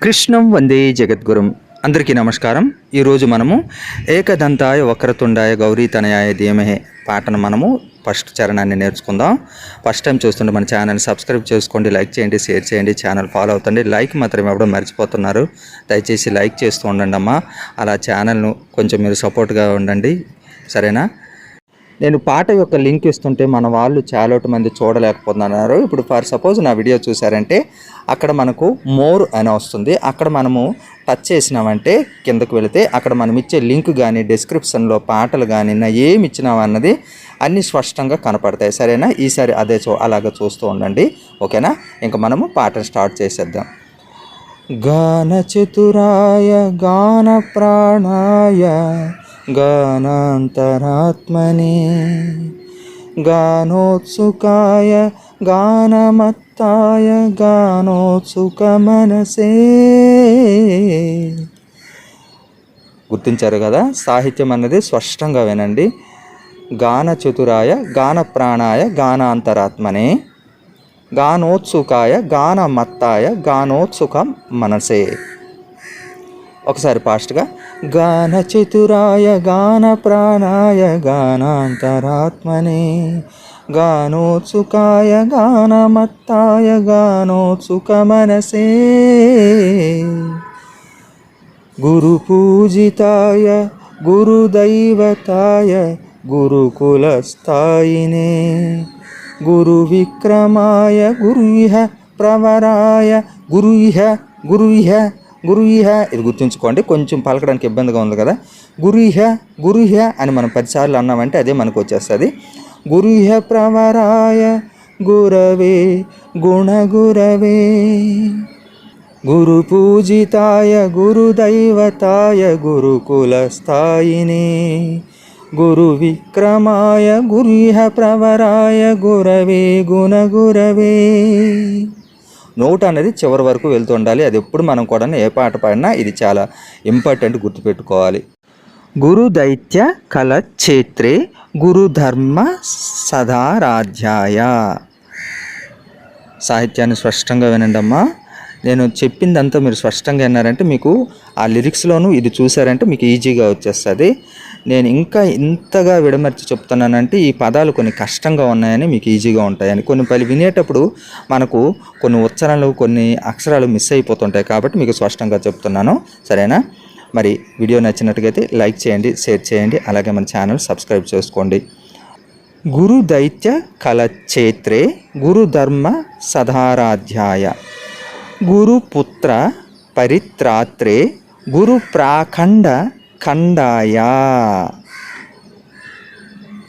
కృష్ణం వందే జగద్గురుం. అందరికీ నమస్కారం. ఈరోజు మనము ఏకదంతాయ వక్రతుండాయ గౌరీతనయాయ ధీమహే పాటను మనము ఫస్ట్ చరణాన్ని నేర్చుకుందాం. ఫస్ట్ టైం చూస్తుంటే మన ఛానల్ సబ్స్క్రైబ్ చేసుకోండి, లైక్ చేయండి, షేర్ చేయండి, ఛానల్ ఫాలో అవుతండి. లైక్ మాత్రం ఎవడో మర్చిపోతున్నారు, దయచేసి లైక్ చేస్తూ ఉండండి అమ్మా. అలా ఛానల్ను కొంచెం మీరు సపోర్ట్గా ఉండండి, సరేనా? నేను పాట యొక్క లింక్ ఇస్తుంటే మన వాళ్ళు చాలా మంది చూడలేకపోతున్నారు. ఇప్పుడు ఫర్ సపోజ్ నా వీడియో చూసారంటే అక్కడ మనకు మోర్ అని వస్తుంది. అక్కడ మనము టచ్ చేసినామంటే కిందకు వెళితే అక్కడ మనం ఇచ్చే లింక్ కానీ డిస్క్రిప్షన్లో పాటలు కానీ ఏమి ఇచ్చినామన్నది అన్నీ స్పష్టంగా కనపడతాయి, సరేనా? ఈసారి అదే అలాగ చూస్తూ ఉండండి, ఓకేనా? ఇంకా మనము పాటను స్టార్ట్ చేసేద్దాం. గాన చతురాయ గాన ప్రాణాయ గానాంతరాత్మనే గానోత్సుకాయ గానమత్తాయ గానోత్సుక మనసే. గుర్తించారు కదా? సాహిత్యం అన్నది స్పష్టంగా వినండి. గాన చతురాయ గాన ప్రాణాయ గానాంతరాత్మనే గానోత్సుకాయ గానమత్తాయ గానోత్సుక మనసే. ఒకసారి ఫాస్ట్గా. గాన చతురాయ గాన ప్రాణాయ గానాంతరాత్మనే గానోత్సుకాయ గానమత్తాయ గానోత్సుక మనసే. గురు పూజితాయ గురుదైవతాయ గురుకులస్థాయినే గురు విక్రమాయ గురుహ ప్రవరాయ గురుహ గురుహ గురుహ. ఇది గుర్తుంచుకోండి, కొంచెం పలకడానికి ఇబ్బందిగా ఉంది కదా. గురుహ గురుహ అని మనం 10 సార్లు అన్నామంటే అదే మనకు వచ్చేస్తుంది. గురుహ ప్రవరాయ గురవే గుణగురవే గురు పూజితాయ గురుదైవతాయ గురుకులస్థాయినే గురు విక్రమాయ గురుహ ప్రవరాయ గురవే గుణగురవే. నోట్ అనేది చివరి వరకు వెళ్తూ ఉండాలి. అది ఎప్పుడు మనం కూడా ఏ పాట పాడినా ఇది చాలా ఇంపార్టెంట్, గుర్తుపెట్టుకోవాలి. గురు దైత్య కలక్షేత్రే గురుధర్మ సదారాధ్యాయ. సాహిత్యాన్ని స్పష్టంగా వినండి అమ్మా. నేను చెప్పిందంతా మీరు స్పష్టంగా విన్నారంటే మీకు ఆ లిరిక్స్లోనూ ఇది చూసారంటే మీకు ఈజీగా వచ్చేస్తుంది. నేను ఇంకా ఇంతగా విడమర్చి చెప్తున్నానంటే ఈ పదాలు కొన్ని కష్టంగా ఉన్నాయని మీకు ఈజీగా ఉంటాయని. కొన్ని వినేటప్పుడు మనకు కొన్ని ఉచ్చారణలు కొన్ని అక్షరాలు మిస్ అయిపోతుంటాయి, కాబట్టి మీకు స్పష్టంగా చెప్తున్నాను, సరేనా? మరి వీడియో నచ్చినట్టుగైతే లైక్ చేయండి, షేర్ చేయండి, అలాగే మన ఛానల్ సబ్స్క్రైబ్ చేసుకోండి. గురు దైత్య కలక్షేత్రే గురుధర్మ సదారాధ్యాయ గురుపుత్ర పరిత్రాత్రే గురు ప్రాఖండ ఖండాయ.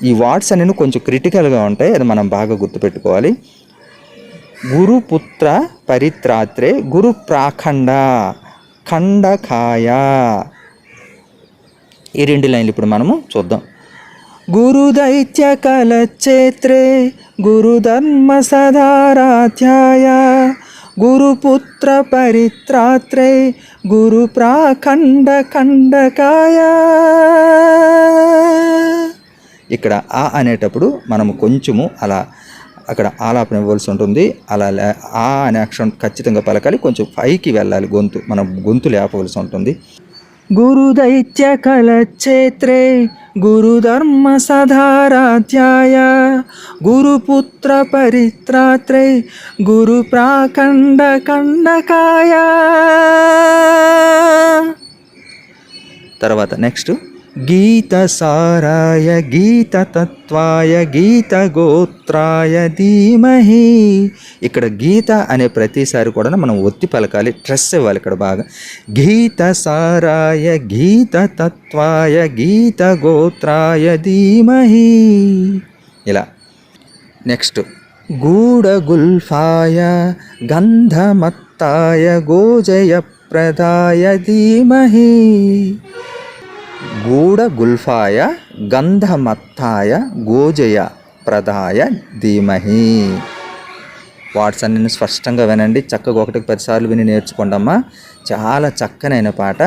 ఈ వర్డ్స్ అనేవి కొంచెం క్రిటికల్గా ఉంటాయి, అది మనం బాగా గుర్తుపెట్టుకోవాలి. గురుపుత్ర పరిత్రాత్రే గురు ప్రాఖండ ఖండకాయ. ఈ 2 లైన్లు ఇప్పుడు మనము చూద్దాం. గురు దైత్య కలక్షేత్రే గురుధర్మ సదారాధ్యాయ గురుపుత్ర పరిత్రాత్రే గురు ప్రాఖండ ఖండకాయ. ఇక్కడ ఆ అనేటప్పుడు మనము కొంచెము అలా అక్కడ ఆలాపన ఇవ్వాల్సి ఉంటుంది. అలా ఆ అనే అక్షరం ఖచ్చితంగా పలకాలి, కొంచెం పైకి వెళ్ళాలి, మనం గొంతు లేపవలసి ఉంటుంది. గురు దైత్య కలక్షేత్రే గురుధర్మ సదారాధ్యాయ గురుపుత్ర పరిత్రాత్రే గురు ప్రాఖండ ఖండకాయ. తర్వాత నెక్స్ట్. గీత సారాయ గీత తత్వాయ గీత గోత్రాయ ధీమహి. ఇక్కడ గీత అనే ప్రతిసారి కూడా మనం ఒత్తి పలకాలి, స్ట్రెస్ ఇవ్వాలి ఇక్కడ బాగా. గీత సారాయ గీత తత్వాయ గీత గోత్రాయ ధీమహి. ఇలా. నెక్స్ట్. గూఢ గుల్ఫాయ గంధమత్తాయ గోజయ ప్రదాయ ధీమహి. గూఢ గుల్ఫాయ గంధమత్తాయ గోజయ ప్రదాయ ధీమహి. వాట్స్ అన్ని స్పష్టంగా వినండి, చక్కగా 1-10 సార్లు విని నేర్చుకోండమ్మా. చాలా చక్కనైన పాట.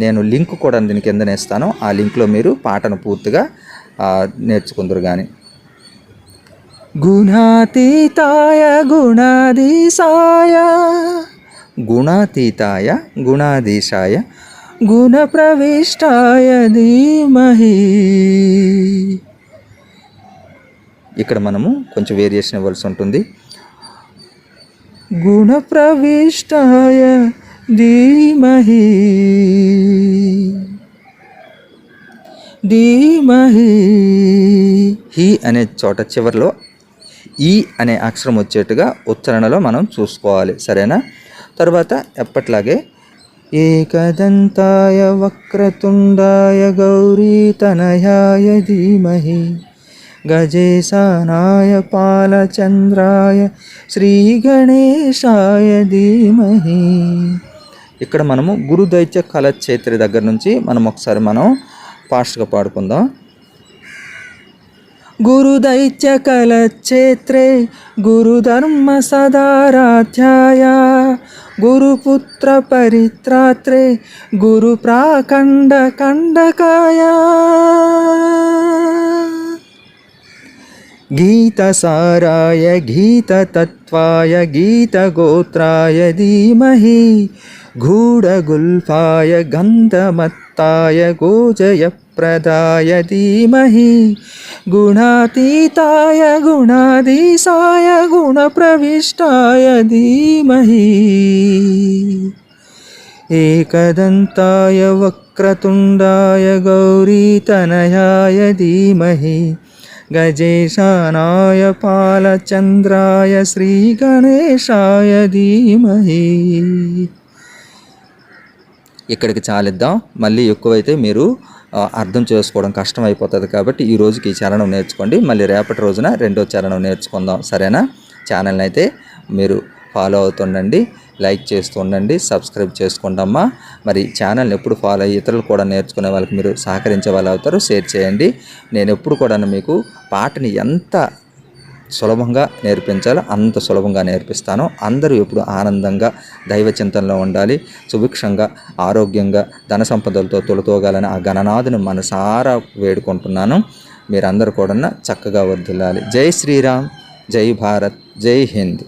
నేను లింక్ కూడా దీని కిందనే ఇస్తాను, ఆ లింక్లో మీరు పాటను పూర్తిగా నేర్చుకుందరు కానీ. గుణాతీతాయ గుణాధీశాయ గుణాతీతాయ గుణాధీశాయ గుణప్రవిష్టాయ ధీమహి. ఇక్కడ మనము కొంచెం వేరియేషన్ ఇవ్వాల్సి ఉంటుంది. గుణప్రవిష్టాయ ధీమహి ధీమహి. హి అనే చోట చివరిలో ఈ అనే అక్షరం వచ్చేట్టుగా ఉచ్చారణలో మనం చూసుకోవాలి, సరేనా? తర్వాత ఎప్పట్లాగే ఏకదంతాయ వక్రతుండాయ గౌరీతనయాయ ధీమహి గజేశానాయ పాలచంద్రాయ శ్రీగణేశాయ ధీమహి. ఇక్కడ మనము గురుదైత్య కలచేత్రి దగ్గర నుంచి మనం ఒకసారి ఫాస్ట్గా పాడుకుందాం. గురుదైత్య కలచేత్రే గురుధర్మ సదారాధ్యాయ గురుపుత్ర పరిత్రాత్రే గురు ప్రాకండ కండకాయ గీతసారాయ గీతతత్వాయ గీతగోత్రాయ ధీమహి గూఢగుల్ఫాయ గంధమత్తాయ గోజయప్రదాయ ధీమహి గుణాతీతాయ గుణాధీశాయ గుణప్రవిష్టాయ ధీమహి ఏకదంతాయ వక్రతుండాయ గౌరీతనయాయ ధీమహి గజేశానాయ పాలచంద్రాయ శ్రీగణేశాయ ధీమహి. ఇక్కడికి చాలిద్దాం. మళ్ళీ ఎక్కువైతే మీరు అర్థం చేసుకోవడం కష్టం అయిపోతుంది కాబట్టి ఈ రోజుకి ఈ చరణం నేర్చుకోండి. మళ్ళీ రేపటి రోజున రెండో చరణం నేర్చుకుందాం, సరేనా? ఛానల్ని అయితే మీరు ఫాలో అవుతుండండి, లైక్ చేస్తూ ఉండండి, సబ్స్క్రైబ్ చేసుకోండమ్మా. మరి ఛానల్ని ఎప్పుడు ఫాలో అయ్యి ఇతరులు కూడా నేర్చుకునే వాళ్ళకి మీరు సహకరించే వాళ్ళు అవుతారు. షేర్ చేయండి. నేను ఎప్పుడు కూడా మీకు పాటని ఎంత సులభంగా నేర్పించాలో అంత సులభంగా నేర్పిస్తాను. అందరూ ఎప్పుడు ఆనందంగా దైవ చింతనలో ఉండాలి, సుభిక్షంగా ఆరోగ్యంగా ధన సంపదలతో తొలతోగాలని ఆ గణనాథుని మనసారా వేడుకుంటున్నాను. మీరందరూ కూడా చక్కగా వర్ధిల్లాలి. జై శ్రీరామ్, జై భారత్, జై హింద్.